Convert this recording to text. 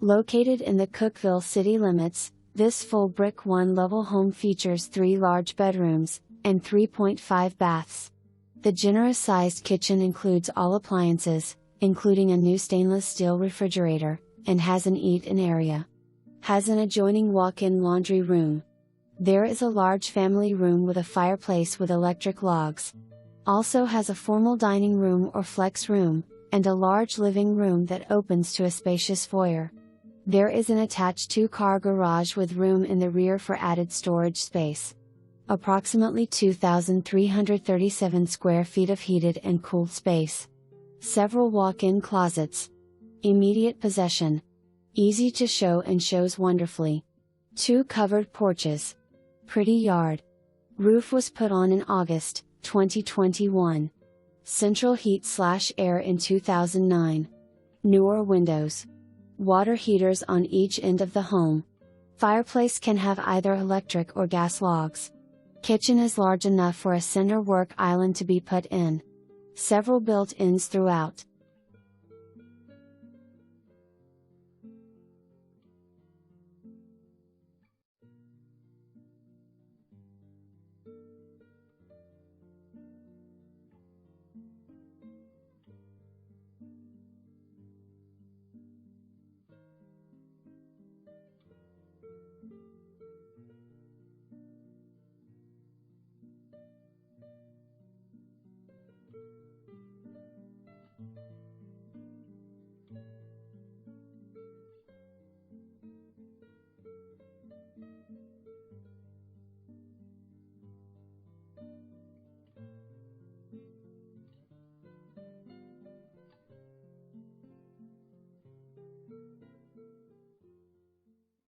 Located in the Cookeville City Limits, this full brick one-level home features 3 large bedrooms, and 3.5 baths. The generous-sized kitchen includes all appliances, including a new stainless steel refrigerator, and has an eat-in area. Has an adjoining walk-in laundry room. There is a large family room with a fireplace with electric logs. Also has a formal dining room or flex room, and a large living room that opens to a spacious foyer. There is an attached 2-car garage with room in the rear for added storage space. Approximately 2,337 square feet of heated and cooled space. Several walk-in closets. Immediate possession. Easy to show and shows wonderfully. 2 covered porches. Pretty yard. Roof was put on in August 2021. Central heat/air in 2009. Newer windows. Water heaters on each end of the home. Fireplace can have either electric or gas logs. Kitchen is large enough for a center work island to be put in. Several built-ins throughout.